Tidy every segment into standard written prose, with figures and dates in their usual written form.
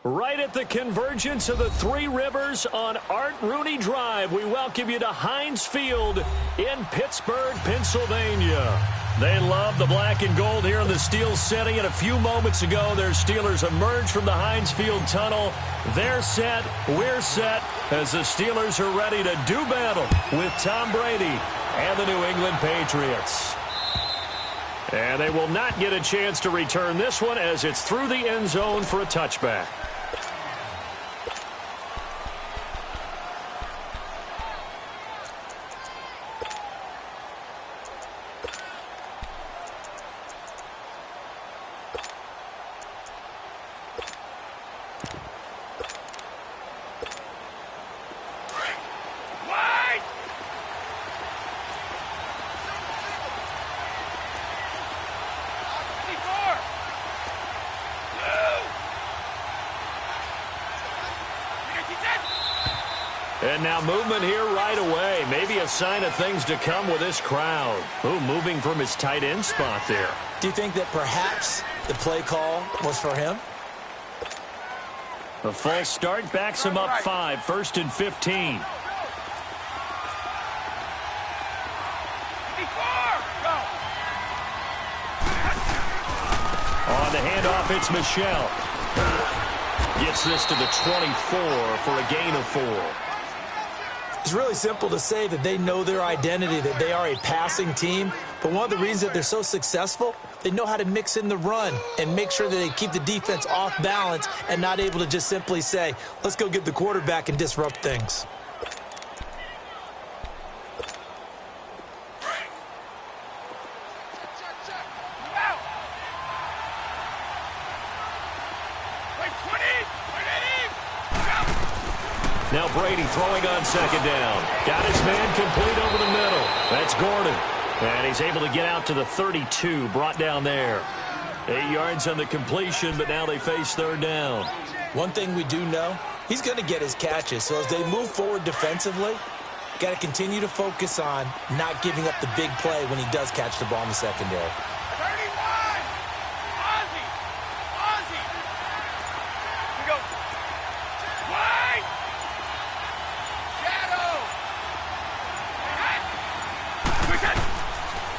Right at the convergence of the Three Rivers on Art Rooney Drive, we welcome you to Heinz Field in Pittsburgh, Pennsylvania. They love the black and gold here in the steel setting, and a few moments ago, their Steelers emerged from the Heinz Field tunnel. They're set, we're set, as the Steelers are ready to do battle with Tom Brady and the New England Patriots. And they will not get a chance to return this one as it's through the end zone for a touchback. And now movement here right away. Maybe a sign of things to come with this crowd. Ooh, moving from his tight end spot there. Do you think that perhaps the play call was for him? A false start backs him up 5, 1st and 15. On the handoff, it's Michelle. Gets this to the 24 for a gain of 4. It's really simple to say that they know their identity, that they are a passing team. But one of the reasons that they're so successful, they know how to mix in the run and make sure that they keep the defense off balance and not able to just simply say, let's go get the quarterback and disrupt things. Now Brady throwing on 2nd down. Got his man complete over the middle. That's Gordon. And he's able to get out to the 32, brought down there. 8 yards on the completion, but now they face 3rd down. One thing we do know, he's going to get his catches. So as they move forward defensively, got to continue to focus on not giving up the big play when he does catch the ball in the secondary.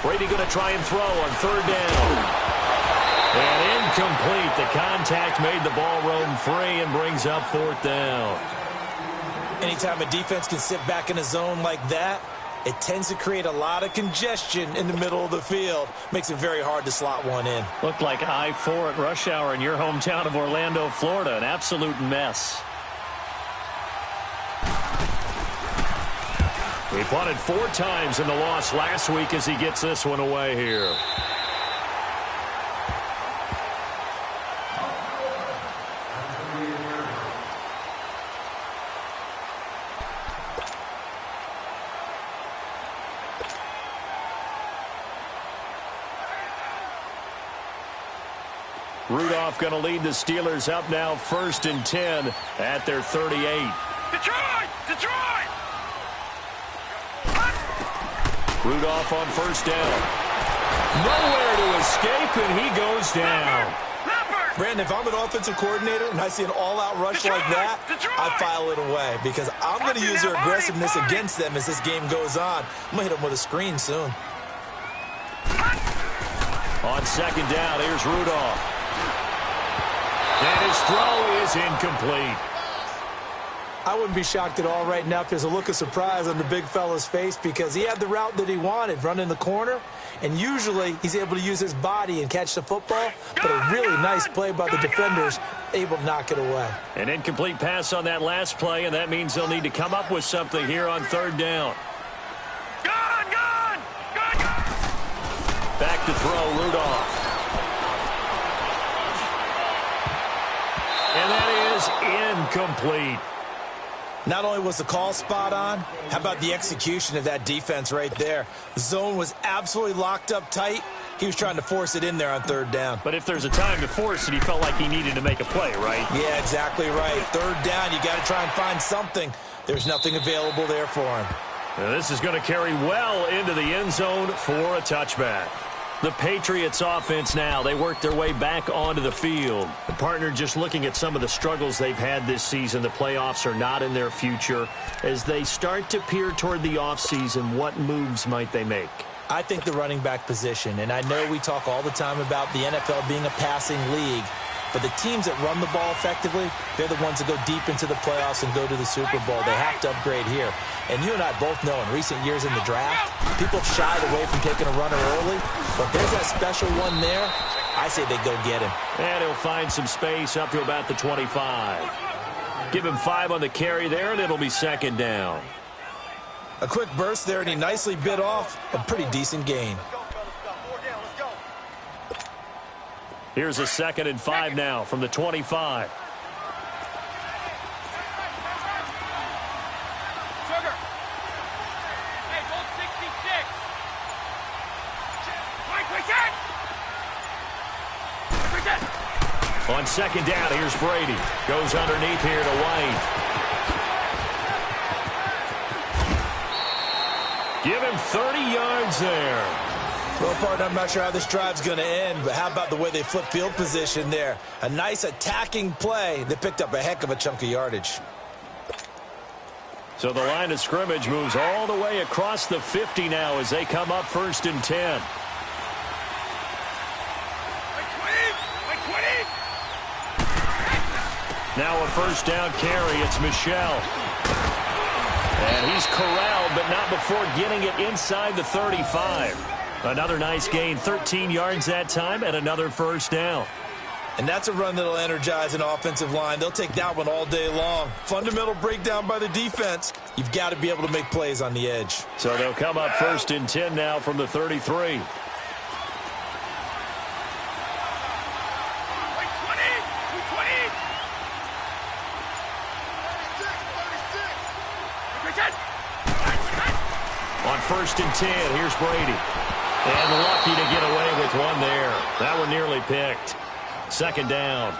Brady going to try and throw on 3rd down. And incomplete. The contact made the ball roam free and brings up 4th down. Anytime a defense can sit back in a zone like that, it tends to create a lot of congestion in the middle of the field. Makes it very hard to slot one in. Looked like I-4 at rush hour in your hometown of Orlando, Florida. An absolute mess. He punted 4 times in the loss last week as he gets this one away here. Rudolph going to lead the Steelers up now 1st and 10 at their 38. Detroit! Detroit! Rudolph on 1st down. Nowhere to escape, and he goes down. Brandon, if I'm an offensive coordinator and I see an all-out rush like that, I file it away because I'm going to use their aggressiveness against them as this game goes on. I'm going to hit them with a screen soon. On 2nd down, here's Rudolph. And his throw is incomplete. I wouldn't be shocked at all right now if there's a look of surprise on the big fella's face because he had the route that he wanted, running the corner, and usually he's able to use his body and catch the football, but a really nice play by the defenders, able to knock it away. An incomplete pass on that last play, and that means they'll need to come up with something here on 3rd down. Back to throw, Rudolph. And that is incomplete. Not only was the call spot on, how about the execution of that defense right there? The zone was absolutely locked up tight. He was trying to force it in there on 3rd down. But if there's a time to force it, he felt like he needed to make a play, right? Yeah, exactly right. 3rd down, you got to try and find something. There's nothing available there for him. Now this is going to carry well into the end zone for a touchback. The Patriots offense now, they work their way back onto the field. The partner just looking at some of the struggles they've had this season. The playoffs are not in their future. As they start to peer toward the offseason, what moves might they make? I think the running back position, and I know we talk all the time about the NFL being a passing league, but the teams that run the ball effectively, they're the ones that go deep into the playoffs and go to the Super Bowl. They have to upgrade here. And you and I both know in recent years in the draft, people have shied away from taking a runner early, but there's that special one there. I say they go get him. And he'll find some space up to about the 25. Give him 5 on the carry there, and it'll be second down. A quick burst there, and he nicely bit off a pretty decent gain. Here's a 2nd and 5 now from the 25. On 2nd down, here's Brady. Goes underneath here to White. Give him 30 yards there. Well, partner, I'm not sure how this drive's going to end, but how about the way they flip field position there? A nice attacking play. They picked up a heck of a chunk of yardage. So the line of scrimmage moves all the way across the 50 now as they come up 1st and 10. Now a 1st down carry. It's Michel. And he's corralled, but not before getting it inside the 35. Another nice gain, 13 yards that time, and another 1st down. And that's a run that'll energize an offensive line. They'll take that one all day long. Fundamental breakdown by the defense. You've got to be able to make plays on the edge. So they'll come up 1st and 10 now from the 33. On 1st and 10, here's Brady. And lucky to get away with one there. That one nearly picked. 2nd down.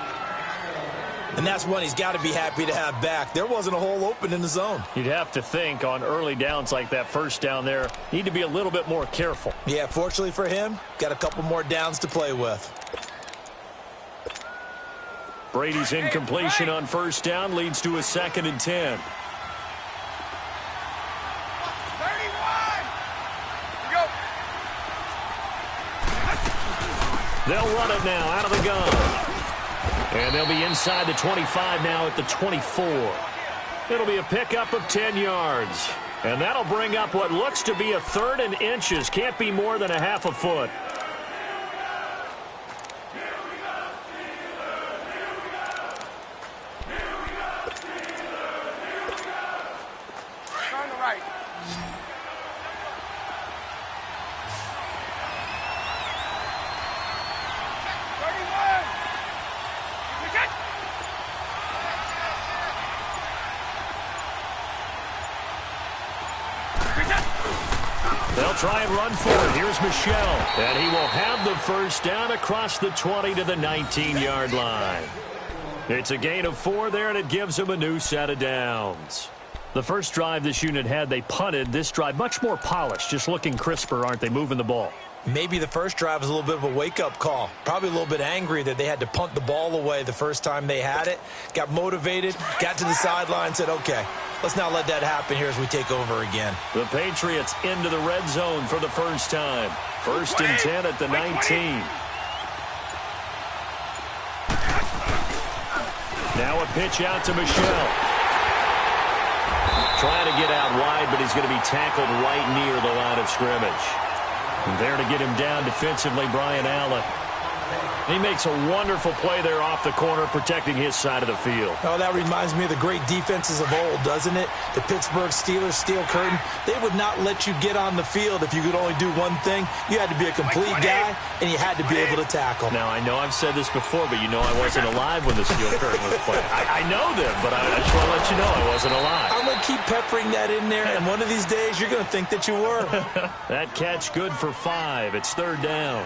And that's one he's got to be happy to have back. There wasn't a hole open in the zone. You'd have to think on early downs like that 1st down there, need to be a little bit more careful. Yeah, fortunately for him, got a couple more downs to play with. Brady's incompletion on 1st down leads to a 2nd and 10. They'll run it now out of the gun. And they'll be inside the 25 now at the 24. It'll be a pickup of 10 yards. And that'll bring up what looks to be a 3rd and inches. Can't be more than a half a foot. On the right. They'll try and run for it. Here's Michel. And he will have the 1st down across the 20 to the 19-yard line. It's a gain of 4 there, and it gives them a new set of downs. The first drive this unit had, they punted. This drive, much more polished, just looking crisper, aren't they, moving the ball? Maybe the first drive was a little bit of a wake-up call. Probably a little bit angry that they had to punt the ball away the first time they had it. Got motivated, got to the sideline, said, okay, let's not let that happen here as we take over again. The Patriots into the red zone for the first time. 1st and 10 at the 19. Now a pitch out to Michel. Trying to get out wide, but he's going to be tackled right near the line of scrimmage. And there to get him down defensively, Brian Allen. He makes a wonderful play there off the corner, protecting his side of the field. Oh, that reminds me of the great defenses of old, doesn't it? The Pittsburgh Steelers, steel curtain. They would not let you get on the field if you could only do one thing. You had to be a complete guy, and you had to be able to tackle. Now, I know I've said this before, but you know I wasn't alive when the steel curtain was played. I know them, but I just want to let you know I wasn't alive. I'm going to keep peppering that in there, and one of these days you're going to think that you were. That catch good for 5. It's 3rd down.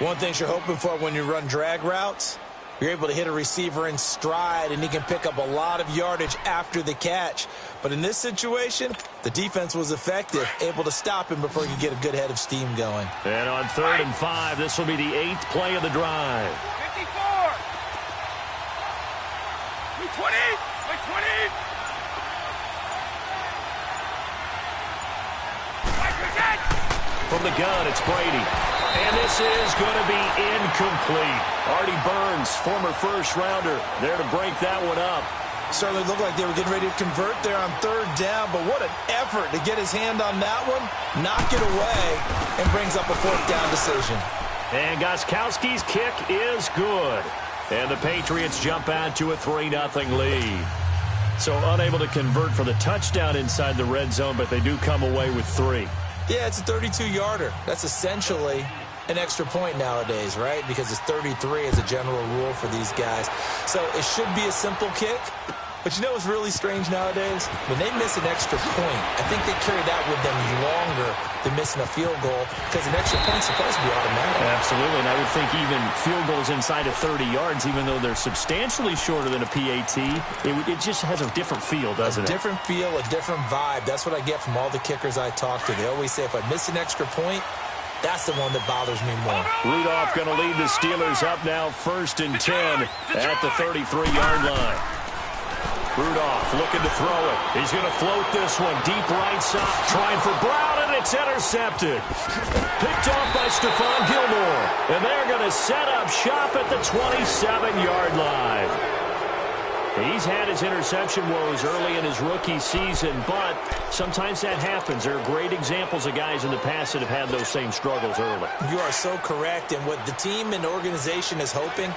One thing you're hoping for when you run drag routes, You're able to hit a receiver in stride, and he can pick up a lot of yardage after the catch. But in this situation, the defense was effective, able to stop him before he could get a good head of steam going. And on 3rd and 5, this will be the 8th play of the drive. 54. 20. 20. From the gun, it's Brady. And this is going to be incomplete. Artie Burns, former first-rounder, there to break that one up. Certainly looked like they were getting ready to convert there on 3rd down, but what an effort to get his hand on that one, knock it away, and brings up a 4th down decision. And Gostkowski's kick is good. And the Patriots jump out to a 3-0 lead. So unable to convert for the touchdown inside the red zone, but they do come away with 3. Yeah, it's a 32-yarder. That's essentially an extra point nowadays, right? Because it's 33 as a general rule for these guys. So it should be a simple kick. But you know what's really strange nowadays? When they miss an extra point, I think they carry that with them longer than missing a field goal because an extra point's supposed to be automatic. Absolutely, and I would think even field goals inside of 30 yards, even though they're substantially shorter than a PAT, it just has a different feel, doesn't it? A different feel, a different vibe. That's what I get from all the kickers I talk to. They always say if I miss an extra point, that's the one that bothers me more. Rudolph going to lead the Steelers up now 1st and 10 at the 33-yard line. Rudolph looking to throw it. He's going to float this one deep right side, trying for Brown, and it's intercepted. Picked off by Stephon Gilmore. And they're going to set up shop at the 27-yard line. He's had his interception woes early in his rookie season, but sometimes that happens. There are great examples of guys in the past that have had those same struggles early. You are so correct. And what the team and organization is hoping,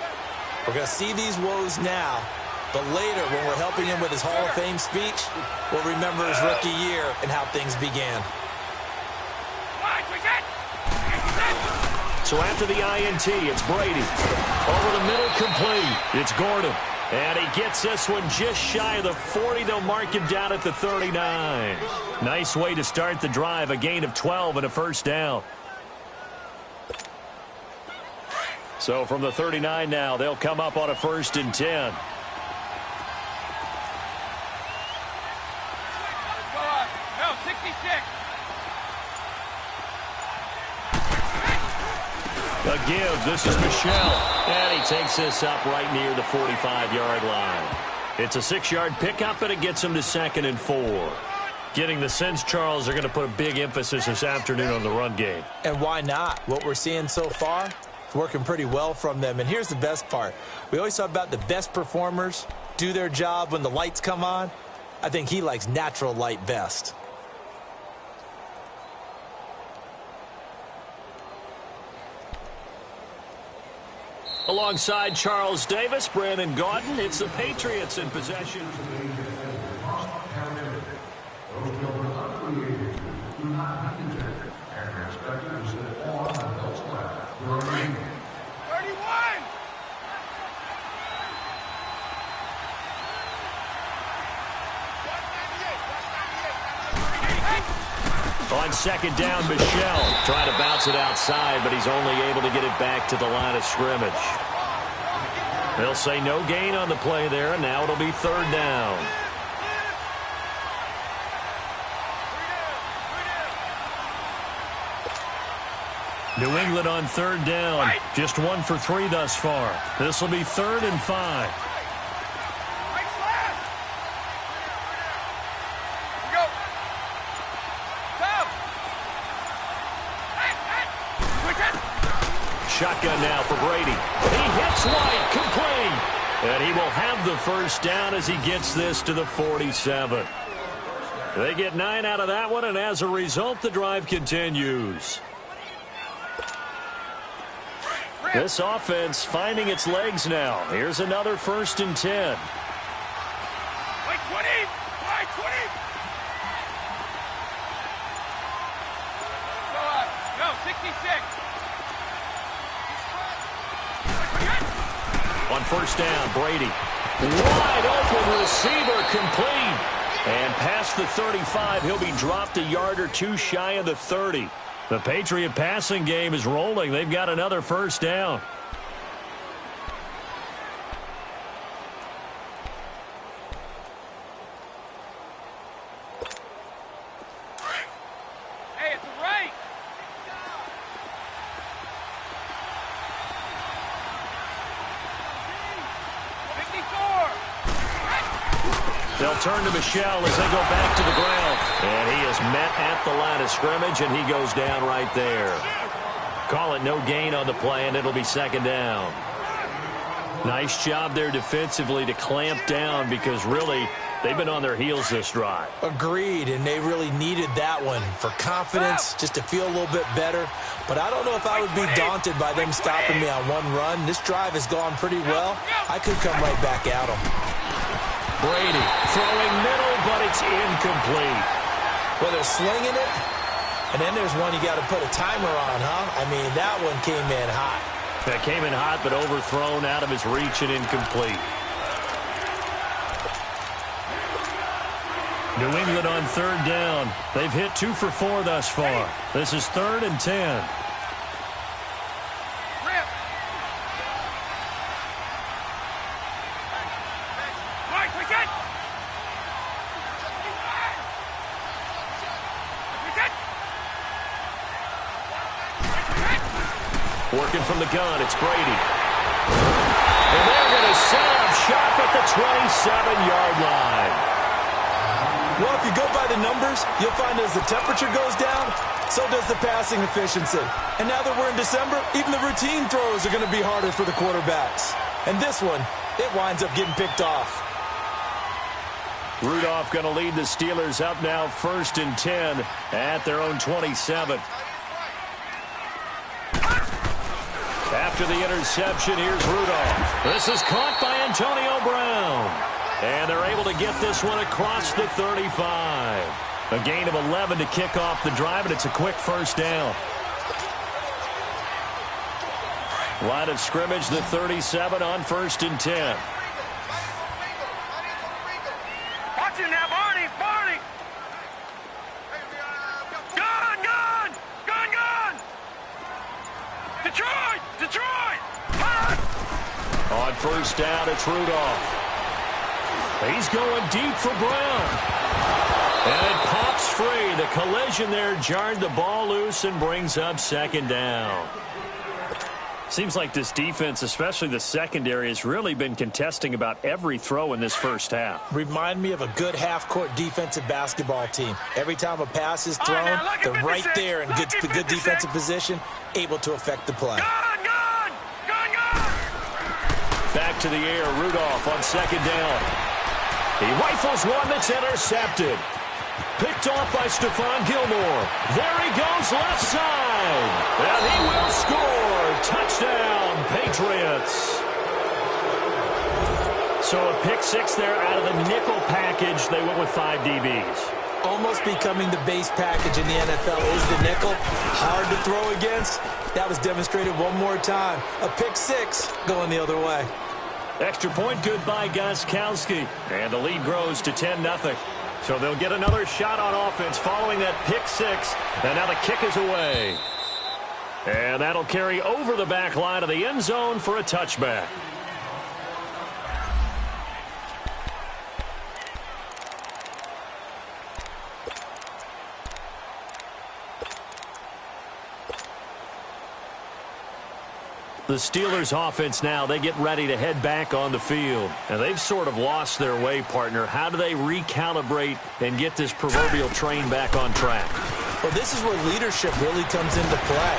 we're going to see these woes now. But later, when we're helping him with his Hall of Fame speech, we'll remember his rookie year and how things began. So after the INT, it's Brady. Over the middle, complete. It's Gordon. And he gets this one just shy of the 40. They'll mark him down at the 39. Nice way to start the drive. A gain of 12 and a 1st down. So from the 39 now, they'll come up on a 1st and 10. A give. This is Michelle. And he takes this up right near the 45-yard line. It's a 6-yard pickup, and it gets him to 2nd and 4. Getting the sense, Charles, they're going to put a big emphasis this afternoon on the run game. And why not? What we're seeing so far is working pretty well from them. And here's the best part. We always talk about the best performers do their job when the lights come on. I think he likes natural light best. Alongside Charles Davis, Brandon Gaudin, it's the Patriots in possession. On 2nd down, Michelle trying to bounce it outside, but he's only able to get it back to the line of scrimmage. They'll say no gain on the play there, and now it'll be 3rd down. New England on 3rd down. Just 1 for 3 thus far. This will be 3rd and 5. Shotgun now for Brady. He hits White, complete. And he will have the 1st down as he gets this to the 47. They get 9 out of that one, and as a result, the drive continues. This offense finding its legs now. Here's another 1st and 10. White 20! White 20! No, 66. On 1st down, Brady. Wide open receiver, complete. And past the 35, he'll be dropped a yard or 2 shy of the 30. The Patriot passing game is rolling. They've got another 1st down. They'll turn to Michel as they go back to the ground. And he is met at the line of scrimmage, and he goes down right there. Call it no gain on the play, and it'll be second down. Nice job there defensively to clamp down because really they've been on their heels this drive. Agreed, and they really needed that one for confidence, just to feel a little bit better. But I don't know if I would be daunted by them stopping me on one run. This drive has gone pretty well. I could come right back at them. Brady throwing middle, but it's incomplete. Well, they're slinging it, and then there's one you got to put a timer on, huh? I mean, that one came in hot. That came in hot, but overthrown out of his reach and incomplete. New England on third down. They've hit 2 for 4 thus far. This is 3rd and 10. Working from the gun, it's Brady. And they're going to set up shop at the 27-yard line. Well, if you go by the numbers, you'll find as the temperature goes down, so does the passing efficiency. And now that we're in December, even the routine throws are going to be harder for the quarterbacks. And this one, it winds up getting picked off. Rudolph going to lead the Steelers up now 1st and 10 at their own 27. After the interception, here's Rudolph. This is caught by Antonio Brown. And they're able to get this one across the 35. A gain of 11 to kick off the drive, and it's a quick first down. Line of scrimmage, the 37 on 1st and 10. Watch it now, Barney! Barney! Gun! Gun! Gun! Gun! Detroit! Detroit! On first down, it's Rudolph. He's going deep for Brown. And it pops free. The collision there jarred the ball loose and brings up second down. Seems like this defense, especially the secondary, has really been contesting about every throw in this first half. Remind me of a good half-court defensive basketball team. Every time a pass is thrown, they're right there in good defensive position, able to affect the play. Back to the air, Rudolph on second down. He rifles one that's intercepted. Picked off by Stephon Gilmore. There he goes left side. And he will score. Touchdown, Patriots. So a pick six there out of the nickel package. They went with 5 DBs. Almost becoming the base package in the NFL is the nickel. Hard to throw against. That was demonstrated one more time. A pick six going the other way. Extra point good by Gostkowski. And the lead grows to 10-0. So they'll get another shot on offense following that pick six. And now the kick is away. And that'll carry over the back line of the end zone for a touchback. The Steelers offense now, they get ready to head back on the field. And they've sort of lost their way, partner. How do they recalibrate and get this proverbial train back on track? Well, this is where leadership really comes into play.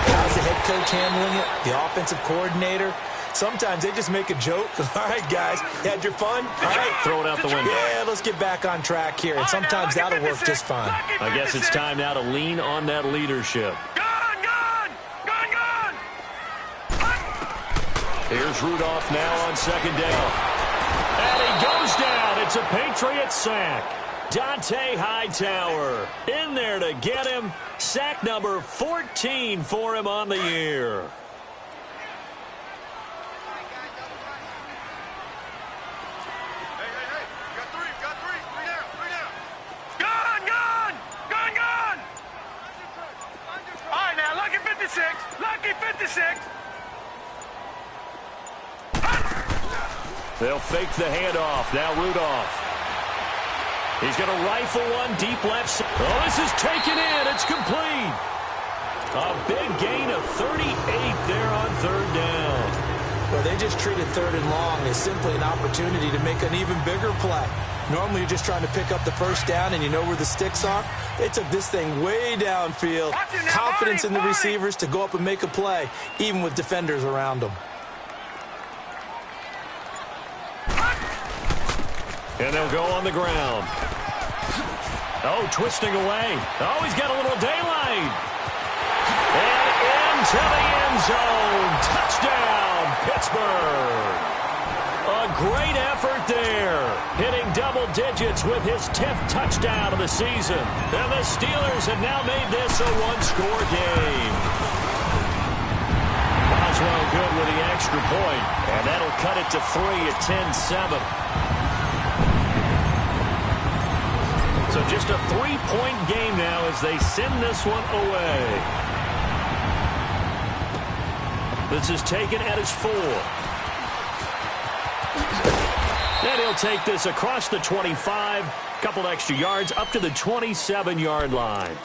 How's the head coach handling it? The offensive coordinator? Sometimes they just make a joke. All right, guys, you had your fun? All right, throw it out the window. Yeah, let's get back on track here. And sometimes that'll work just fine. I guess it's time now to lean on that leadership. Here's Rudolph now on second down. And he goes down. It's a Patriot sack. Dante Hightower in there to get him. Sack number 14 for him on the year. All right, now, lucky 56. Lucky 56. They'll fake the handoff. Now Rudolph. He's going to rifle one deep left side. Oh, this is taken in. It's complete. A big gain of 38 there on third down. Well, they just treated third and long as simply an opportunity to make an even bigger play. Normally you're just trying to pick up the first down and you know where the sticks are. They took this thing way downfield. Confidence in the receivers to go up and make a play, even with defenders around them. And they'll go on the ground. Oh, twisting away. Oh, he's got a little daylight. And into the end zone. Touchdown, Pittsburgh. A great effort there. Hitting double digits with his 10th touchdown of the season. And the Steelers have now made this a one-score game. Boswell good with the extra point. And that'll cut it to 3 at 10-7. So just a 3-point game now as they send this one away. This is taken at his 4. And he'll take this across the 25, couple extra yards up to the 27-yard line.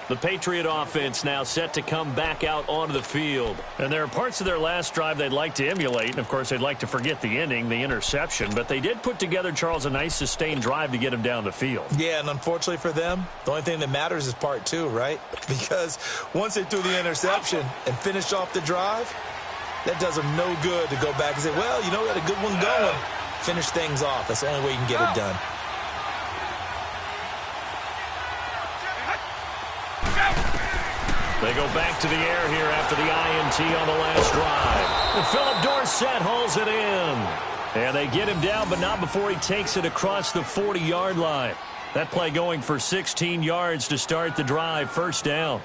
The Patriot offense now set to come back out onto the field. And there are parts of their last drive they'd like to emulate. And, of course, they'd like to forget the ending, the interception. But they did put together, Charles, a nice sustained drive to get him down the field. Yeah, and unfortunately for them, the only thing that matters is part 2, right? Because once they threw the interception and finished off the drive, that does them no good to go back and say, well, you know, we had a good one going. Finish things off. That's the only way you can get it done. They go back to the air here after the INT on the last drive. And Philip Dorsett hauls it in. And they get him down, but not before he takes it across the 40-yard line. That play going for 16 yards to start the drive. First down.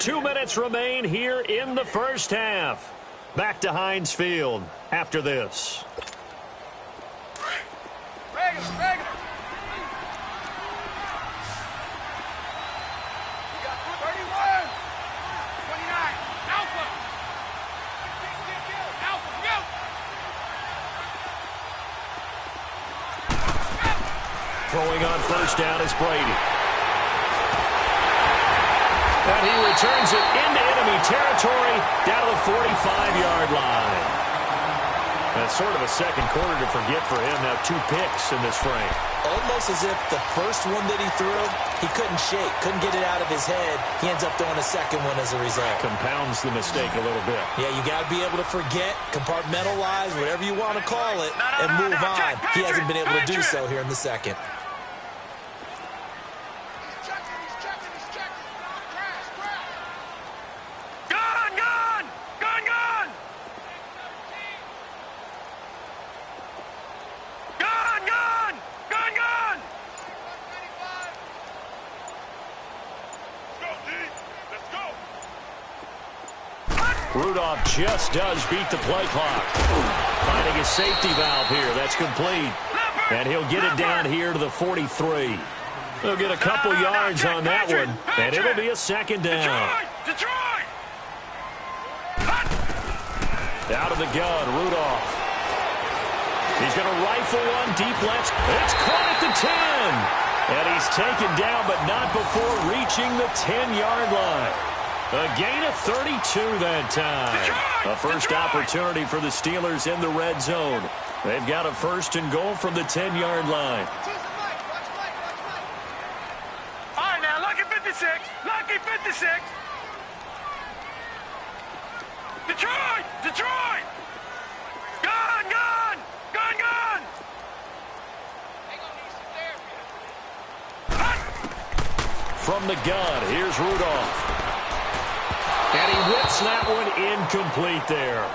Two minutes remain here in the first half. Back to Heinz Field after this. Throwing on first down is Brady. And he returns it into enemy territory down to the 45-yard line. That's sort of a second quarter to forget for him. Now 2 picks in this frame. Almost as if the first one that he threw, he couldn't shake, couldn't get it out of his head. He ends up throwing a second one as a result. Compounds the mistake a little bit. Yeah, you got to be able to forget, compartmentalize, whatever you want to call it, and move on. He hasn't been able to do so here in the second. Rudolph just does beat the play clock. Finding a safety valve here. That's complete. And he'll get it down here to the 43. They'll get a couple yards on that one, and it'll be a second down. Out of the gun, Rudolph. He's going to rifle one deep left. It's caught at the 10. And he's taken down, but not before reaching the 10-yard line. A gain of 32 that time. A first opportunity for the Steelers in the red zone. They've got a first and goal from the 10-yard line. All right, now, lucky 56. Lucky 56. Detroit! Detroit! Gun, gun! Gun, gun! From the gun, here's Rudolph. And he whips that one incomplete there.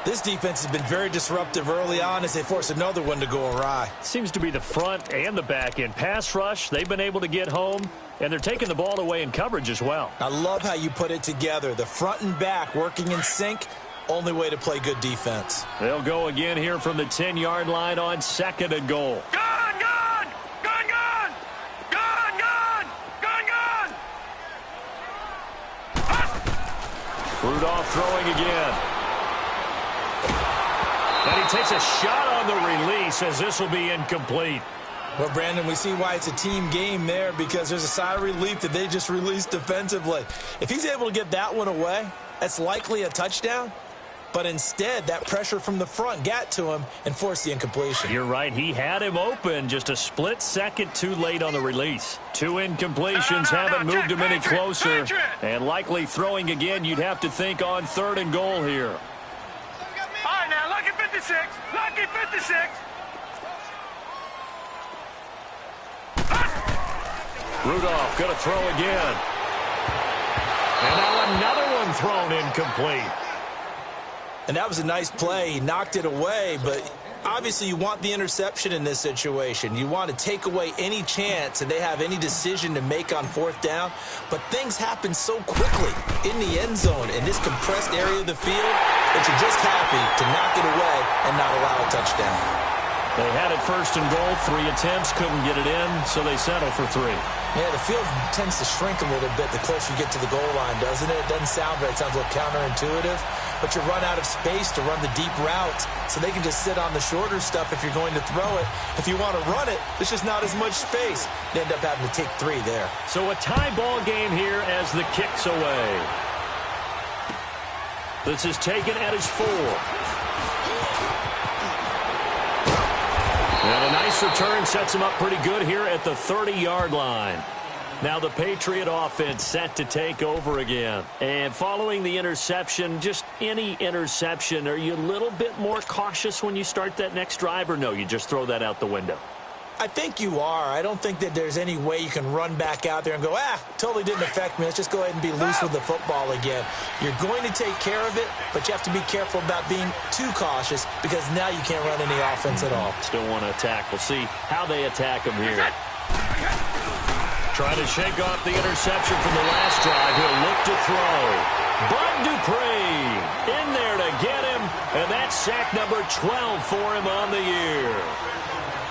This defense has been very disruptive early on as they force another one to go awry. Seems to be the front and the back end. Pass rush, they've been able to get home, and they're taking the ball away in coverage as well. I love how you put it together. The front and back working in sync, only way to play good defense. They'll go again here from the 10-yard line on second and goal. Gun, gun! Gun, gun! Gun, gun! Gun, gun! Rudolph throwing again. And he takes a shot on the release as this will be incomplete. Well, Brandon, we see why it's a team game there, because there's a sigh of relief that they just released defensively. If he's able to get that one away, that's likely a touchdown. But instead, that pressure from the front got to him and forced the incompletion. You're right. He had him open, just a split second too late on the release. 2 incompletions haven't moved him any closer. And likely throwing again, you'd have to think on 3rd and goal here. All right, now, lucky 56. Lucky 56. Rudolph going to throw again. And now another one thrown incomplete. And that was a nice play. He knocked it away, but obviously you want the interception in this situation. You want to take away any chance and they have any decision to make on 4th down. But things happen so quickly in the end zone in this compressed area of the field that you're just happy to knock it away and not allow a touchdown. They had it 1st and goal, 3 attempts, couldn't get it in, so they settle for 3. Yeah, the field tends to shrink a little bit the closer you get to the goal line, doesn't it? It doesn't sound right. It sounds a little counterintuitive. But you run out of space to run the deep routes, so they can just sit on the shorter stuff if you're going to throw it. If you want to run it, there's just not as much space. They end up having to take 3 there. So a tie ball game here as the kick's away. This is taken at his 4. And a nice return sets him up pretty good here at the 30-yard line. Now the Patriot offense set to take over again. And following the interception, just any interception, are you a little bit more cautious when you start that next drive, or no, you just throw that out the window? I think you are. I don't think that there's any way you can run back out there and go, totally didn't affect me. Let's just go ahead and be loose with the football again. You're going to take care of it, but you have to be careful about being too cautious because now you can't run any offense at all. Still want to attack. We'll see how they attack him here. Trying to shake off the interception from the last drive. He'll look to throw. Bud Dupree in there to get him, and that's sack number 12 for him on the year.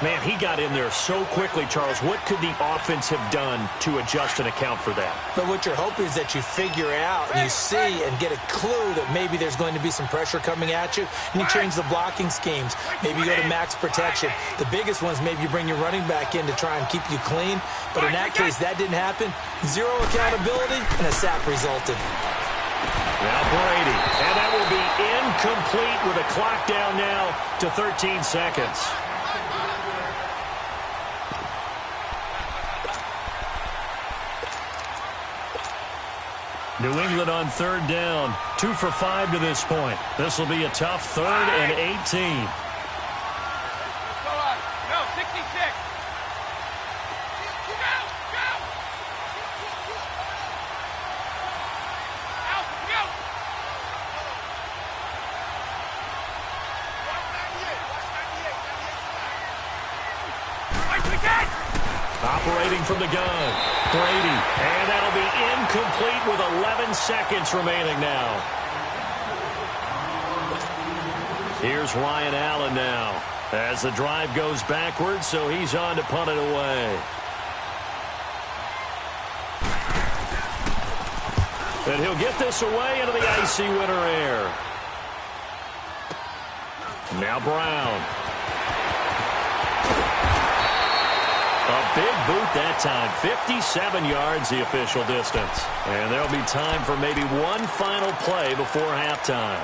Man, he got in there so quickly, Charles. What could the offense have done to adjust and account for that? But what you're hoping is that you figure out and you see and get a clue that maybe there's going to be some pressure coming at you, and you change the blocking schemes. Maybe you go to max protection. The biggest one is maybe you bring your running back in to try and keep you clean. But in that case, that didn't happen. 0 accountability, and a sack resulted. Now Brady, and that will be incomplete with a clock down now to 13 seconds. New England on 3rd down. 2 for 5 to this point. This will be a tough 3rd and 18. No, 66. Operating from the gun. Brady, and that'll be incomplete with 11 seconds remaining now. Here's Ryan Allen now as the drive goes backwards, so he's on to punt it away. And he'll get this away into the icy winter air. Now Brown. A big boot that time. 57 yards the official distance. And there'll be time for maybe one final play before halftime.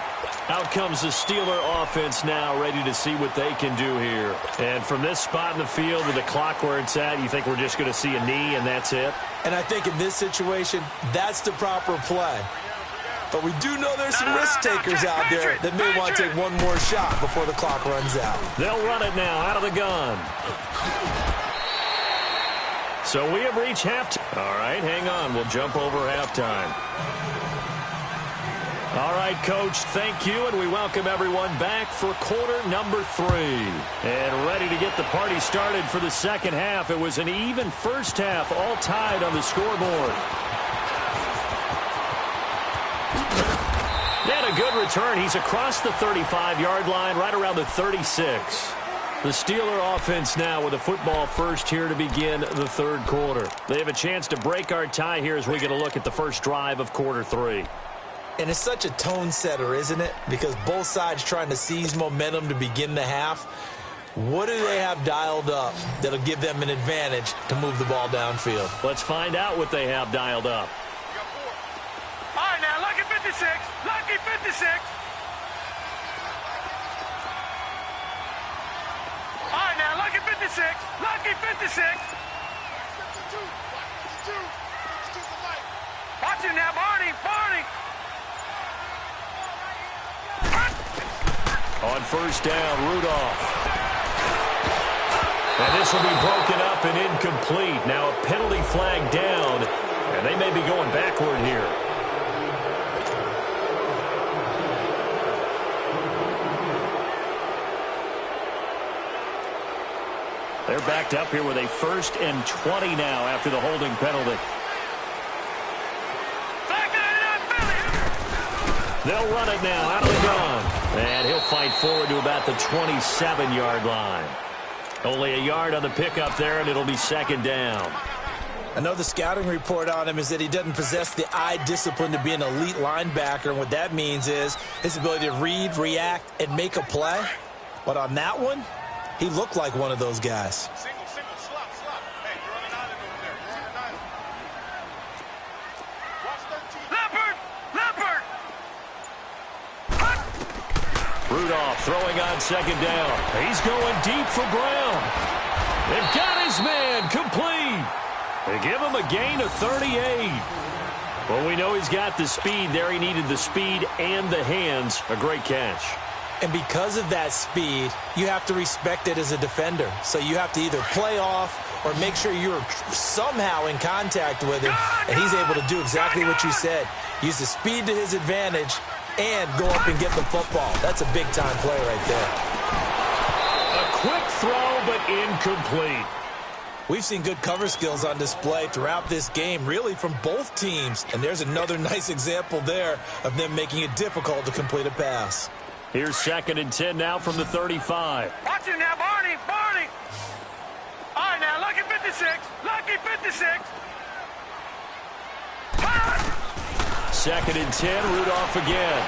Out comes the Steeler offense now, ready to see what they can do here. And from this spot in the field with the clock where it's at, you think we're just going to see a knee and that's it? And I think in this situation, that's the proper play. But we do know there's some risk takers out there that may want to take one more shot before the clock runs out. They'll run it now out of the gun. So we have reached halftime. All right, hang on. We'll jump over halftime. All right, Coach, thank you, and we welcome everyone back for quarter number 3. And ready to get the party started for the second half. It was an even first half, all tied on the scoreboard. And a good return. He's across the 35-yard line, right around the 36. The Steeler offense now with a football first here to begin the third quarter. They have a chance to break our tie here as we get a look at the first drive of quarter 3. And it's such a tone setter, isn't it? Because both sides trying to seize momentum to begin the half. What do they have dialed up that'll give them an advantage to move the ball downfield? Let's find out what they have dialed up. All right, now, lucky 56. Lucky 56. All right, now, lucky 56. Lucky 56. Watch it now, Barney. Barney. On first down, Rudolph. And this will be broken up and incomplete. Now a penalty flag down, and they may be going backward here. They're backed up here with a 1st and 20 now after the holding penalty. They'll run it now out of the gun. And he'll fight forward to about the 27-yard line. Only a yard on the pickup there, and it'll be 2nd down. I know the scouting report on him is that he doesn't possess the eye discipline to be an elite linebacker. And what that means is his ability to read, react, and make a play. But on that one, he looked like one of those guys. Single, slop. Hey, you're on an island over there. You're on an island. Watch 13. Leopard! Rudolph throwing on 2nd down. He's going deep for Brown. They've got his man complete. They give him a gain of 38. Well, we know he's got the speed there. He needed the speed and the hands. A great catch. And because of that speed, you have to respect it as a defender. So you have to either play off or make sure you're somehow in contact with him. And he's able to do exactly what you said. Use the speed to his advantage and go up and get the football. That's a big-time play right there. A quick throw, but incomplete. We've seen good cover skills on display throughout this game, really from both teams. And there's another nice example there of them making it difficult to complete a pass. Here's 2nd and 10 now from the 35. Watch it now, Barney. Barney. All right, now, lucky 56. Lucky 56. 2nd and 10, Rudolph again.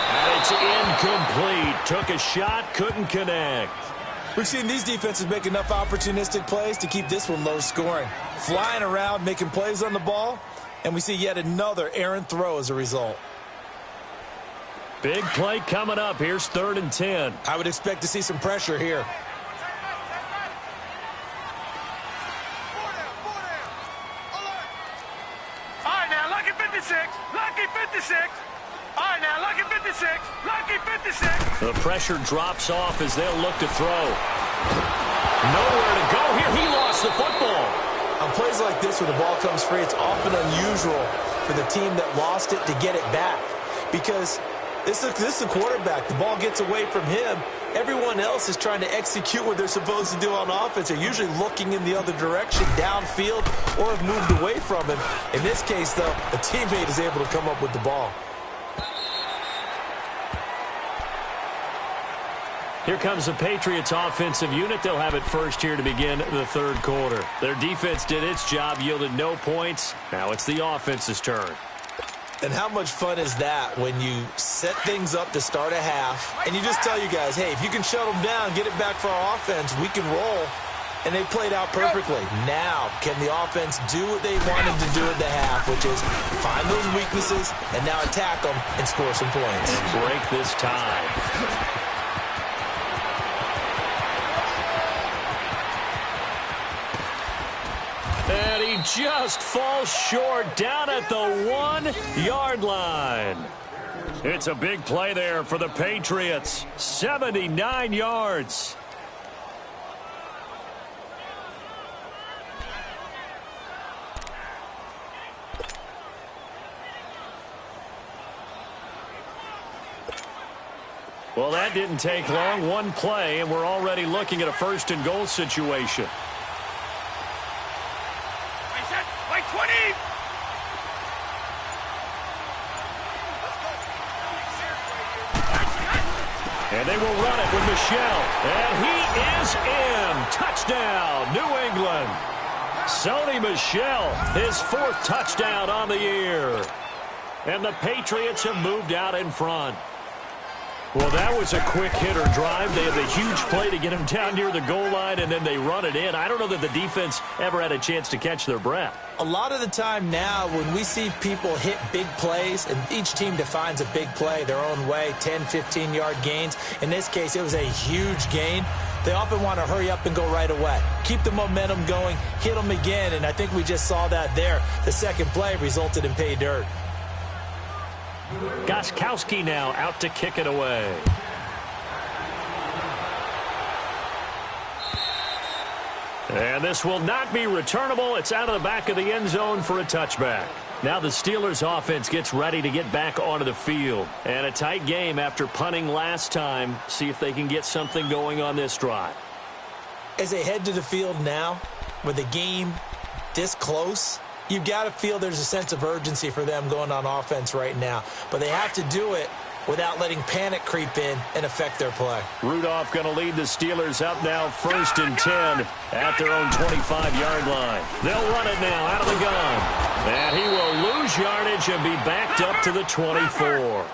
And it's incomplete. Took a shot, couldn't connect. We've seen these defenses make enough opportunistic plays to keep this one low scoring. Flying around, making plays on the ball, and we see yet another errant throw as a result. Big play coming up. Here's 3rd and 10. I would expect to see some pressure here. All right, now, lucky 56. Lucky 56. All right, now, lucky 56. Lucky 56. The pressure drops off as they'll look to throw. Nowhere to go here. He lost the football. On plays like this where the ball comes free, it's often unusual for the team that lost it to get it back. Because this is the quarterback. The ball gets away from him. Everyone else is trying to execute what they're supposed to do on offense. They're usually looking in the other direction, downfield, or have moved away from him. In this case, though, a teammate is able to come up with the ball. Here comes the Patriots offensive unit. They'll have it first here to begin the 3rd quarter. Their defense did its job, yielded no points. Now it's the offense's turn. And how much fun is that when you set things up to start a half and you just tell you guys, hey, if you can shut them down, get it back for our offense, we can roll. And they played out perfectly. Now, can the offense do what they wanted to do at the half, which is find those weaknesses and now attack them and score some points. And break this tie. And he just falls short down at the 1-yard line. It's a big play there for the Patriots. 79 yards. Well, that didn't take long. One play, and we're already looking at a 1st and goal situation. Like 20. And they will run it with Michelle. And he is in. Touchdown, New England. Sony Michel, his 4th touchdown on the year. And the Patriots have moved out in front. Well, that was a quick hitter drive. They had the huge play to get him down near the goal line, and then they run it in. I don't know that the defense ever had a chance to catch their breath. A lot of the time now when we see people hit big plays, and each team defines a big play their own way, 10, 15-yard gains. In this case, it was a huge gain. They often want to hurry up and go right away. Keep the momentum going, hit them again, and I think we just saw that there. The second play resulted in pay dirt. Gostkowski now out to kick it away. And this will not be returnable. It's out of the back of the end zone for a touchback. Now the Steelers offense gets ready to get back onto the field. And a tight game after punting last time. See if they can get something going on this drive. As they head to the field now, with the game this close, you've got to feel there's a sense of urgency for them going on offense right now. But they have to do it without letting panic creep in and affect their play. Rudolph going to lead the Steelers up now 1st and 10 at their own 25-yard line. They'll run it now out of the gun. And he will lose yardage and be backed up to the 24.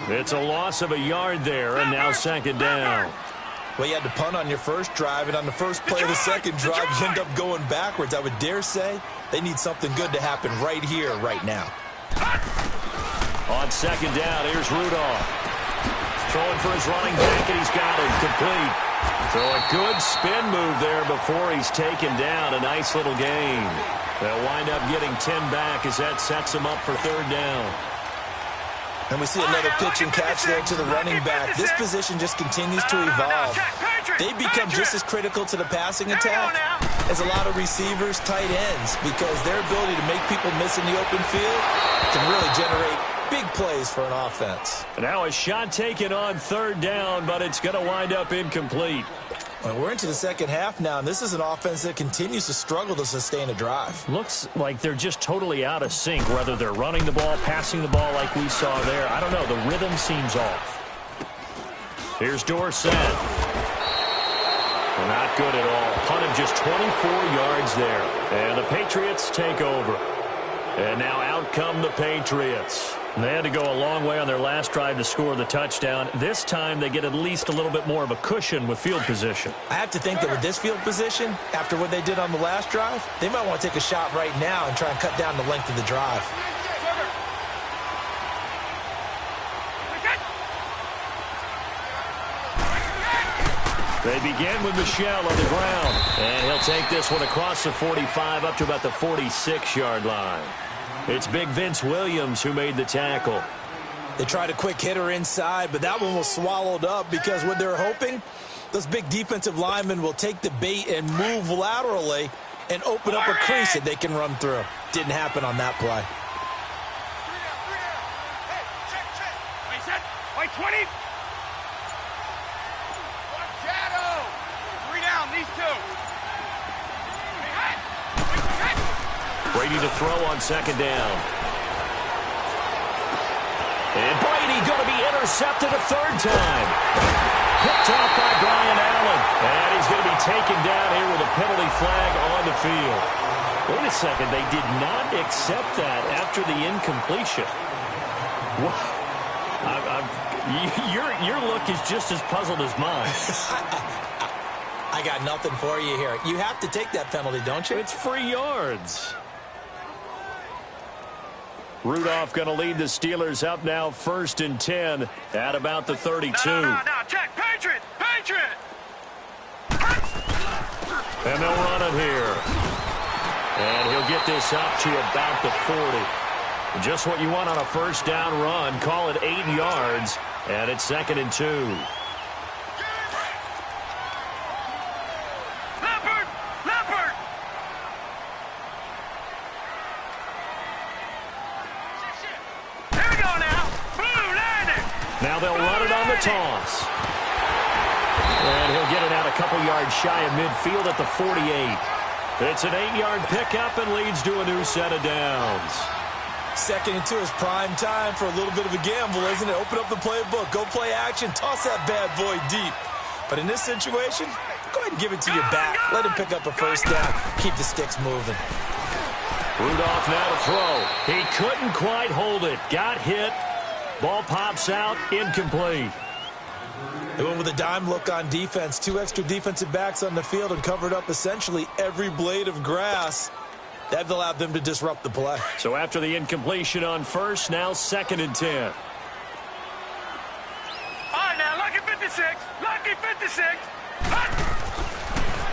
It's a loss of a yard there, and now 2nd down. Well, you had to punt on your first drive, and on the first play of the second drive, you end up going backwards. I would dare say they need something good to happen right here, right now. On 2nd down, here's Rudolph. Throwing for his running back, and he's got him complete. So a good spin move there before he's taken down. A nice little gain. They'll wind up getting 10 back as that sets him up for 3rd down. And we see another pitch and catch there to the running back. This position just continues to evolve. They become just as critical to the passing attack as a lot of receivers, tight ends, because their ability to make people miss in the open field can really generate big plays for an offense. Now a shot taken on 3rd down, but it's going to wind up incomplete. Well, we're into the second half now, and this is an offense that continues to struggle to sustain a drive. Looks like they're just totally out of sync, whether they're running the ball, passing the ball like we saw there. I don't know. The rhythm seems off. Here's Dorsett. Not good at all. Punt of just 24 yards there. And the Patriots take over. And now out come the Patriots. They had to go a long way on their last drive to score the touchdown. This time they get at least a little bit more of a cushion with field position. I have to think that with this field position, after what they did on the last drive, they might want to take a shot right now and try and cut down the length of the drive. They begin with Michel on the ground. And he'll take this one across the 45 up to about the 46-yard line. It's big Vince Williams who made the tackle. They tried a quick hitter inside, but that one was swallowed up because what they're hoping, those big defensive linemen will take the bait and move laterally and open up a crease that they can run through. Didn't happen on that play. Wait, 20. Shadow. 3 down, these 2. Brady to throw on 2nd down. And Brady going to be intercepted a 3rd time. Picked off by Brian Allen. And he's going to be taken down here with a penalty flag on the field. Wait a second. They did not accept that after the incompletion. Your look is just as puzzled as mine. I got nothing for you here. You have to take that penalty, don't you? It's free yards. Rudolph going to lead the Steelers up now 1st and 10 at about the 32. No, check. Patriot. And they'll run it here. And he'll get this up to about the 40. Just what you want on a 1st down run. Call it 8 yards. And it's 2nd and 2. Now they'll run it on the toss. And he'll get it out a couple yards shy of midfield at the 48. It's an 8-yard pickup and leads to a new set of downs. 2nd and 2 is prime time for a little bit of a gamble, isn't it? Open up the playbook, go play action, toss that bad boy deep. But in this situation, go ahead and give it to your back. Let him pick up a 1st down. Keep the sticks moving. Rudolph now to throw. He couldn't quite hold it. Got hit. Ball pops out, incomplete. They went with a dime look on defense. 2 extra defensive backs on the field and covered up essentially every blade of grass. That allowed them to disrupt the play. So after the incompletion on first, now 2nd and 10. All right, now, lucky 56. Lucky 56.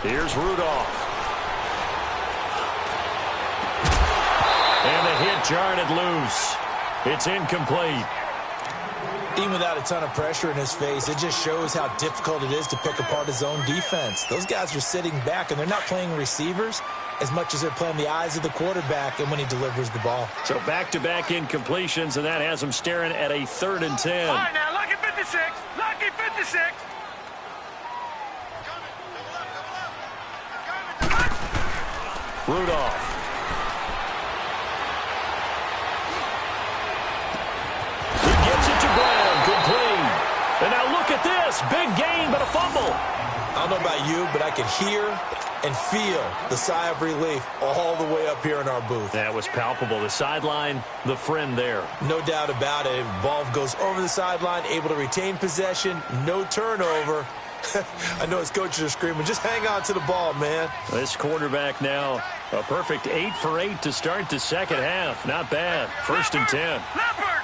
Here's Rudolph. And the hit jarred it loose. It's incomplete. Even without a ton of pressure in his face, it just shows how difficult it is to pick apart his own defense. Those guys are sitting back, and they're not playing receivers as much as they're playing the eyes of the quarterback and when he delivers the ball. So back-to-back incompletions, and that has them staring at a 3rd and 10. All right, now, lucky 56. Lucky 56. Rudolph. He gets it to Brown, complete. And now look at this, big gain, but a fumble. I don't know about you, but I could hear and feel the sigh of relief all the way up here in our booth. That was palpable. The sideline, the friend there. No doubt about it. Ball goes over the sideline, able to retain possession, no turnover. I know his coaches are screaming, just hang on to the ball, man. This quarterback now, a perfect 8 for 8 to start the second half. Not bad. 1st and 10. Leopard.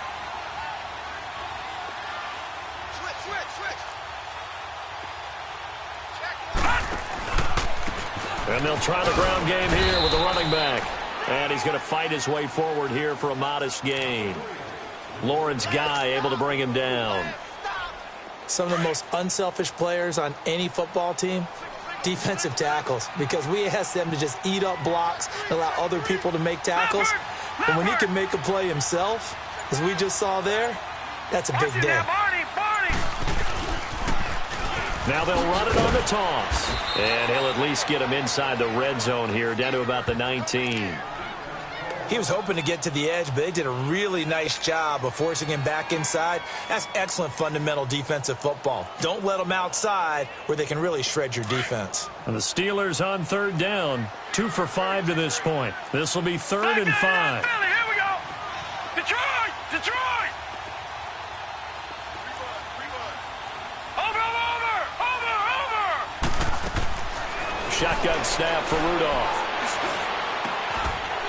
And they'll try the ground game here with the running back. And he's going to fight his way forward here for a modest gain. Lawrence Guy able to bring him down. Some of the most unselfish players on any football team, defensive tackles, because we ask them to just eat up blocks and allow other people to make tackles. But when he can make a play himself, as we just saw there, that's a big day. Now they'll run it on the toss. And he'll at least get him inside the red zone here, down to about the 19. He was hoping to get to the edge, but they did a really nice job of forcing him back inside. That's excellent fundamental defensive football. Don't let them outside where they can really shred your defense. And the Steelers on 3rd down, 2 for 5 to this point. This will be 3rd and 5. Philly, here we go. Detroit! Detroit! Over! Shotgun snap for Rudolph.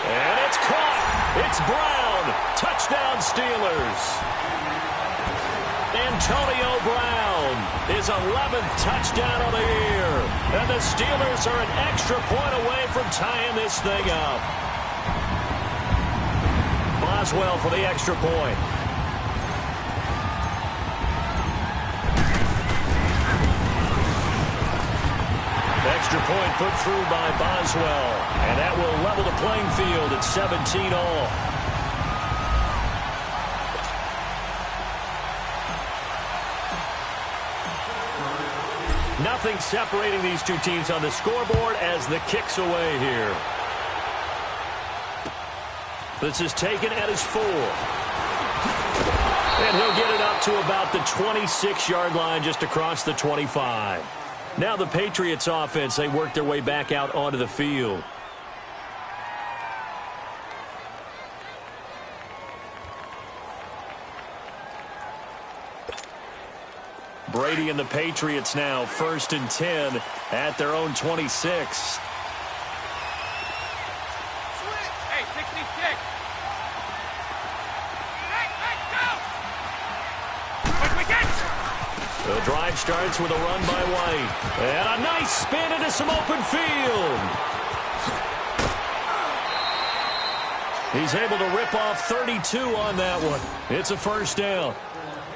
And it's caught. It's Brown. Touchdown, Steelers. Antonio Brown, his 11th touchdown of the year. And the Steelers are an extra point away from tying this thing up. Boswell for the extra point. Extra point put through by Boswell. And that will level the playing field at 17 all. Nothing separating these two teams on the scoreboard as the kick's away here. This is taken at his 4. And he'll get it up to about the 26-yard line just across the 25. Now the Patriots offense, they work their way back out onto the field. Brady and the Patriots now 1st and 10 at their own 26. Hey, 66. The drive starts with a run by White. And a nice spin into some open field. He's able to rip off 32 on that one. It's a 1st down.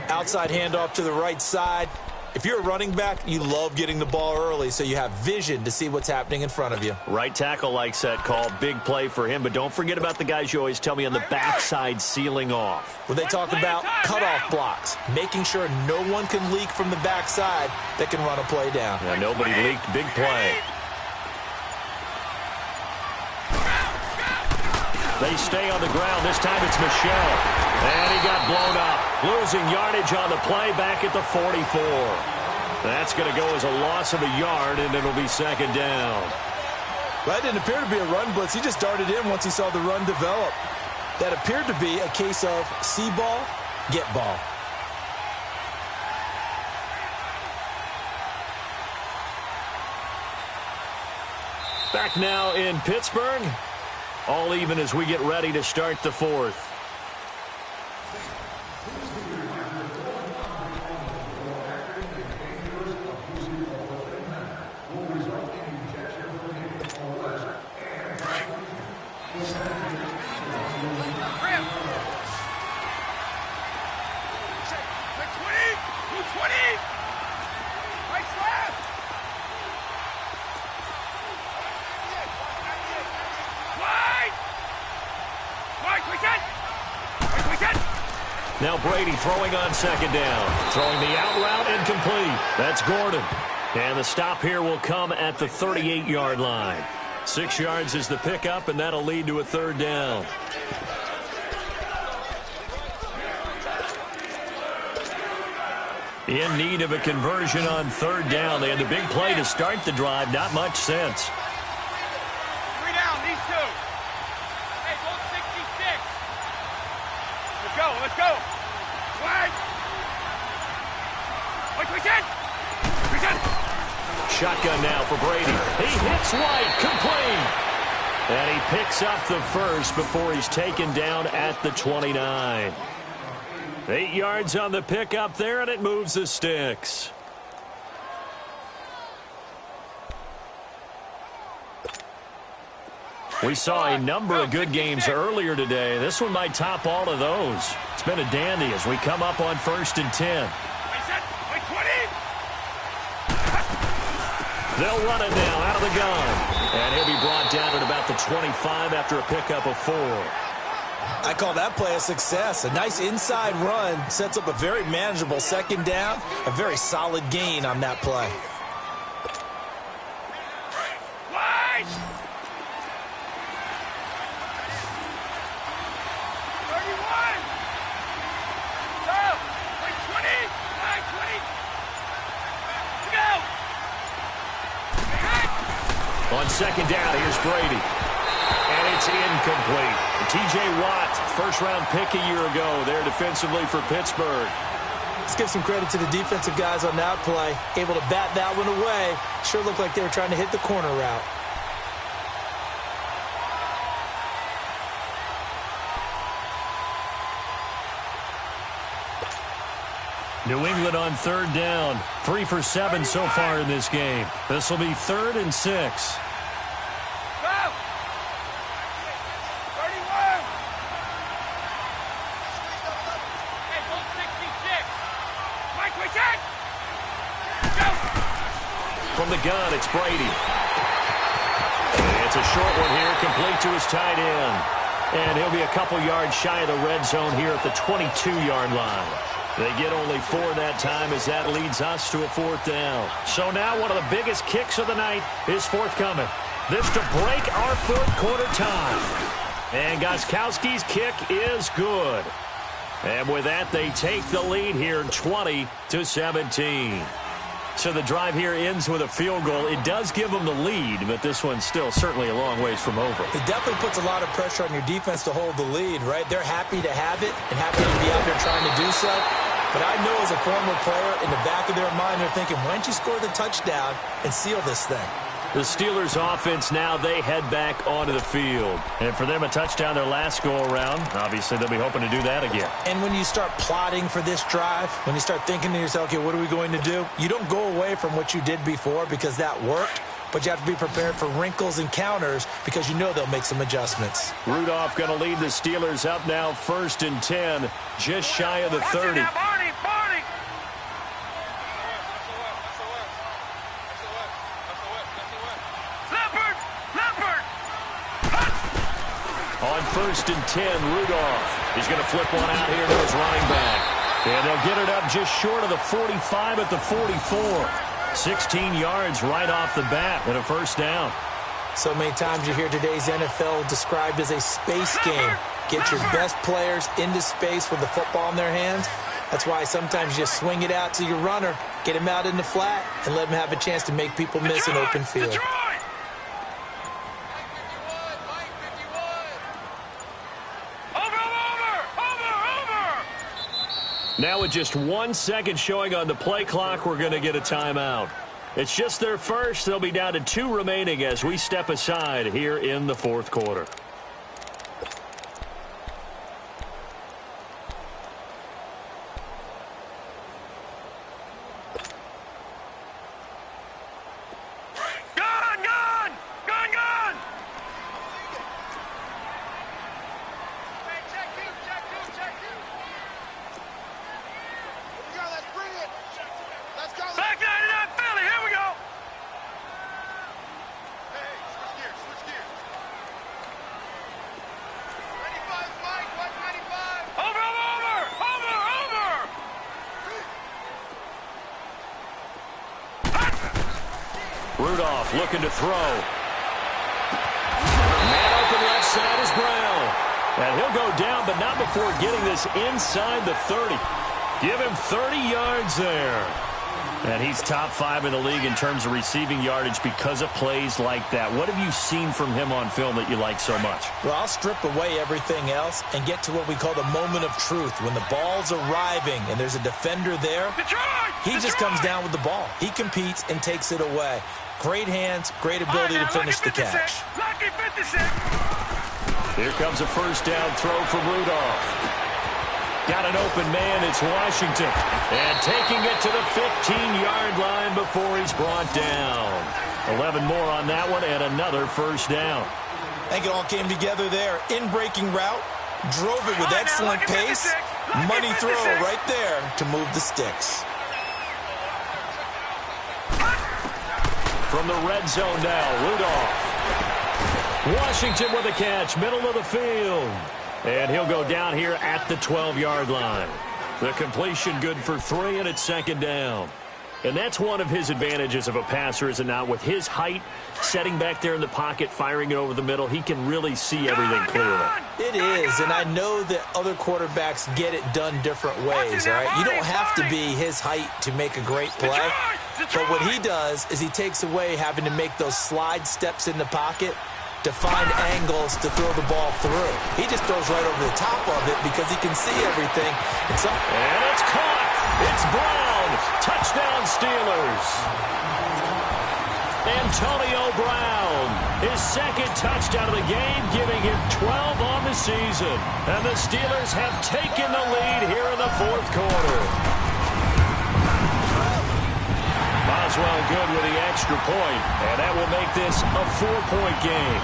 Outside handoff to the right side. If you're a running back, you love getting the ball early so you have vision to see what's happening in front of you. Right tackle likes that call. Big play for him. But don't forget about the guys you always tell me on the backside sealing off. When they talk about cutoff blocks, making sure no one can leak from the backside that can run a play down. Yeah, nobody leaked. Big play. They stay on the ground. This time it's Michel. And he got blown up. Losing yardage on the play back at the 44. That's going to go as a loss of a yard, and it'll be 2nd down. Well, that didn't appear to be a run blitz. He just darted in once he saw the run develop. That appeared to be a case of see ball, get ball. Back now in Pittsburgh. All even as we get ready to start the fourth. Now Brady throwing on second down. Throwing the out route incomplete. That's Gordon. And the stop here will come at the 38-yard line. 6 yards is the pickup, and that'll lead to a third down. In need of a conversion on third down. They had the big play to start the drive. Not much sense. 3 down, these two. Hey, goal 66. Let's go, let's go. Flag. Wait, we can. Shotgun now for Brady. He hits White, complete. And he picks up the first before he's taken down at the 29. 8 yards on the pickup there, and it moves the sticks. We saw a number of good games earlier today. This one might top all of those. It's been a dandy as we come up on 1st and 10. They'll run it now out of the gun. And he'll be brought down at about the 25 after a pickup of 4. I call that play a success. A nice inside run sets up a very manageable second down. A very solid gain on that play. On second down, here's Brady. And it's incomplete. T.J. Watt, first-round pick a year ago there defensively for Pittsburgh. Let's give some credit to the defensive guys on that play. Able to bat that one away. Sure looked like they were trying to hit the corner route. New England on third down. 3 for 7 so far in this game. This will be 3rd and 6. From the gun, it's Brady. And it's a short one here, complete to his tight end. And he'll be a couple yards shy of the red zone here at the 22-yard line. They get only 4 that time as that leads us to a 4th down. So now one of the biggest kicks of the night is forthcoming. This to break our 4th quarter time. And Gostkowski's kick is good. And with that, they take the lead here 20-17. So the drive here ends with a field goal. It does give them the lead, but this one's still certainly a long ways from over. It definitely puts a lot of pressure on your defense to hold the lead, right? They're happy to have it and happy to be out there trying to do so. But I know as a former player, in the back of their mind, they're thinking, why don't you score the touchdown and seal this thing? The Steelers offense now, they head back onto the field. And for them, a touchdown their last go-around. Obviously, they'll be hoping to do that again. And when you start plotting for this drive, when you start thinking to yourself, okay, what are we going to do? You don't go away from what you did before because that worked. But you have to be prepared for wrinkles and counters because you know they'll make some adjustments. Rudolph going to lead the Steelers up now 1st and 10, just shy of the 30. On 1st and 10, Rudolph. He's going to flip one out here to his running back. And they'll get it up just short of the 45 at the 44. 16 yards right off the bat and a 1st down. So many times you hear today's NFL described as a space game. Get your best players into space with the football in their hands. That's why sometimes you just swing it out to your runner, get him out in the flat, and let him have a chance to make people miss an open field. Now with just 1 second showing on the play clock, we're going to get a timeout. It's just their first. They'll be down to 2 remaining as we step aside here in the fourth quarter. Rudolph looking to throw. Man open left side is Brown. And he'll go down, but not before getting this inside the 30. Give him 30 yards there. And he's top 5 in the league in terms of receiving yardage because of plays like that. What have you seen from him on film that you like so much? Well, I'll strip away everything else and get to what we call the moment of truth. When the ball's arriving and there's a defender there, he just comes down with the ball. He competes and takes it away. Great hands, great ability to finish the catch. Here comes a first down throw from Rudolph. Got an open man, it's Washington. And taking it to the 15-yard line before he's brought down. 11 more on that one and another first down. I think it all came together there. In-breaking route, drove it with excellent pace. Money throw right there to move the sticks. From the red zone now, Rudolph. Washington with a catch, middle of the field. And he'll go down here at the 12-yard line. The completion good for 3, and it's second down. And that's one of his advantages of a passer, is it not? With his height, setting back there in the pocket, firing it over the middle, he can really see everything clearly. It is, and I know that other quarterbacks get it done different ways, all right? You don't have to be his height to make a great play. But what he does is he takes away having to make those slide steps in the pocket to find angles to throw the ball through. He just throws right over the top of it because he can see everything. And it's caught. It's Brown. Touchdown Steelers. Antonio Brown, his second touchdown of the game, giving him 12 on the season. And the Steelers have taken the lead here in the fourth quarter. Boswell good with the extra point, and that will make this a 4-point game.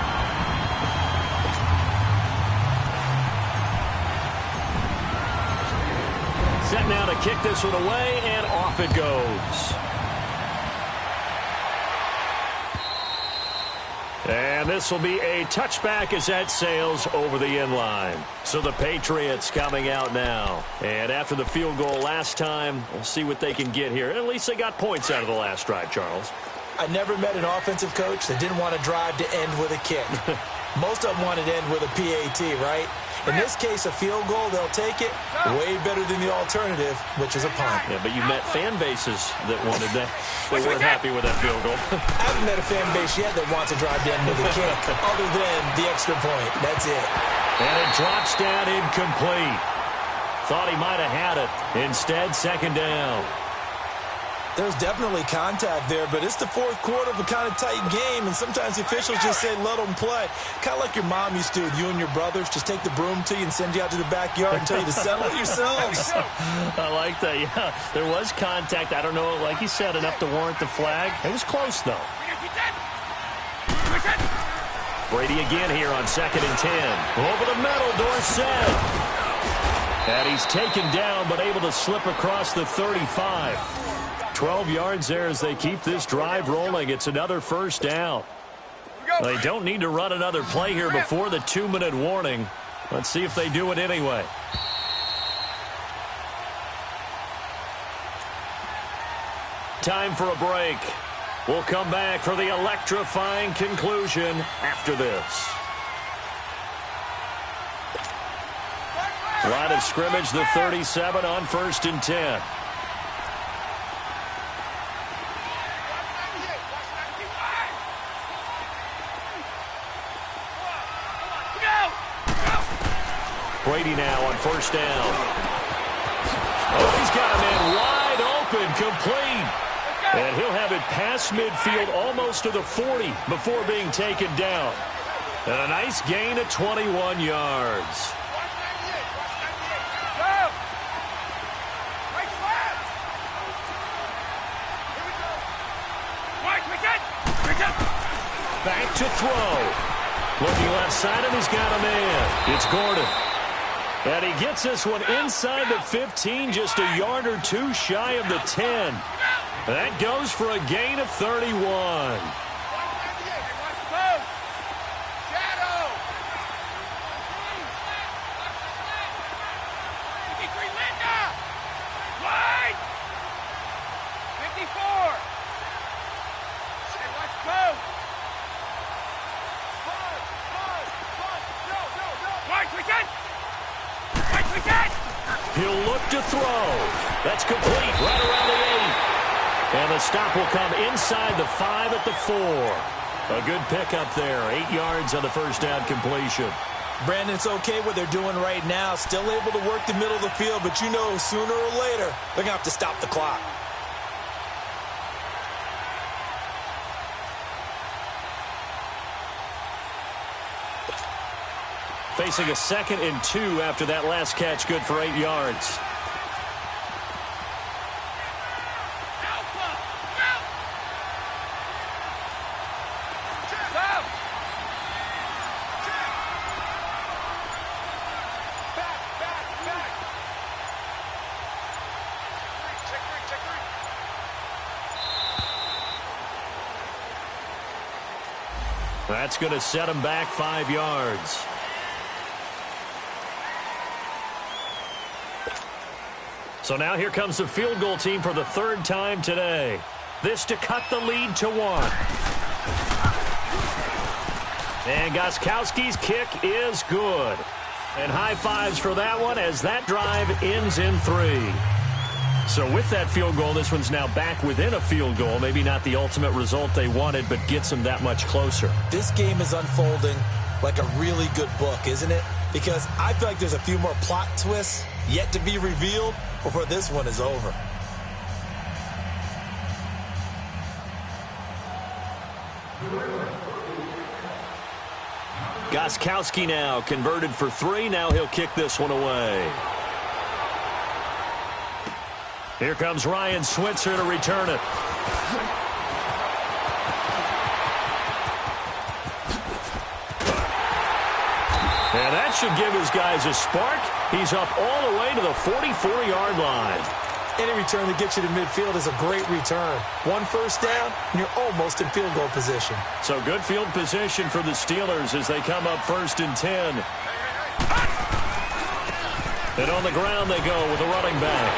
Set now to kick this one away, and off it goes. And this will be a touchback as that sails over the end line. So the Patriots coming out now. And after the field goal last time, we'll see what they can get here. At least they got points out of the last drive, Charles. I never met an offensive coach that didn't want to drive to end with a kick. Most of them wanted to end with a PAT, right? In this case, a field goal, they'll take it. Way better than the alternative, which is a punt. Yeah, but you met fan bases that wanted that. They weren't happy with that field goal. I haven't met a fan base yet that wants to drive to end with a kick, other than the extra point. That's it. And it drops down incomplete. Thought he might have had it. Instead, second down. There's definitely contact there, but it's the fourth quarter of a kind of tight game, and sometimes the officials just say, let them play. Kind of like your mom used to with you and your brothers. Just take the broom to you and send you out to the backyard and tell you to settle it yourselves. I like that, yeah. There was contact. I don't know, like you said, enough to warrant the flag. It was close, though. Brady again here on 2nd and 10. Over the middle, Dorsett. And he's taken down, but able to slip across the 35. 12 yards there as they keep this drive rolling. It's another first down. They don't need to run another play here before the 2-minute warning. Let's see if they do it anyway. Time for a break. We'll come back for the electrifying conclusion after this. Line of scrimmage, the 37 on 1st and 10. Brady now on 1st down. Oh, he's got a man wide open, complete. And he'll have it past midfield almost to the 40 before being taken down. And a nice gain of 21 yards. Back to throw. Looking left side, and he's got a man. It's Gordon. And he gets this one inside the 15, just a yard or two shy of the 10. That goes for a gain of 31. He'll look to throw. That's complete right around the 8. And the stop will come inside the 5 at the 4. A good pickup there. 8 yards on the first down completion. Brandon, it's okay what they're doing right now. Still able to work the middle of the field, but you know sooner or later they're going to have to stop the clock. Facing a 2nd and 2 after that last catch, good for 8 yards. That's going to set him back 5 yards. So now here comes the field goal team for the 3rd time today. This to cut the lead to 1. And Gostkowski's kick is good. And high fives for that one as that drive ends in 3. So with that field goal, this one's now back within a field goal. Maybe not the ultimate result they wanted, but gets them that much closer. This game is unfolding like a really good book, isn't it? Because I feel like there's a few more plot twists yet to be revealed before this one is over. Gostkowski now converted for 3. Now he'll kick this one away. Here comes Ryan Switzer to return it. And that should give his guys a spark. He's up all the way to the 44-yard line. Any return that gets you to midfield is a great return. 1 first down, and you're almost in field goal position. So good field position for the Steelers as they come up 1st and 10. And on the ground they go with a running back.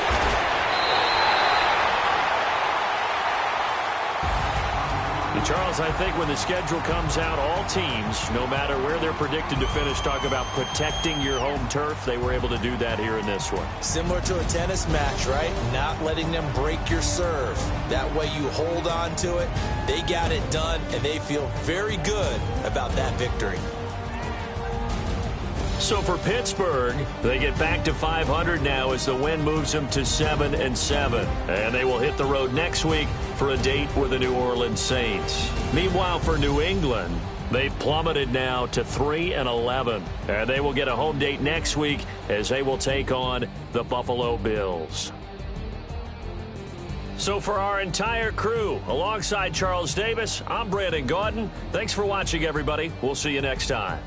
And Charles, I think when the schedule comes out, all teams, no matter where they're predicted to finish, talk about protecting your home turf. They were able to do that here in this one. Similar to a tennis match, right? Not letting them break your serve. That way you hold on to it. They got it done, and they feel very good about that victory. So for Pittsburgh, they get back to 500 now as the win moves them to 7-7. And they will hit the road next week for a date with the New Orleans Saints. Meanwhile, for New England, they've plummeted now to 3-11. And they will get a home date next week as they will take on the Buffalo Bills. So for our entire crew, alongside Charles Davis, I'm Brandon Gaudin. Thanks for watching, everybody. We'll see you next time.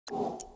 you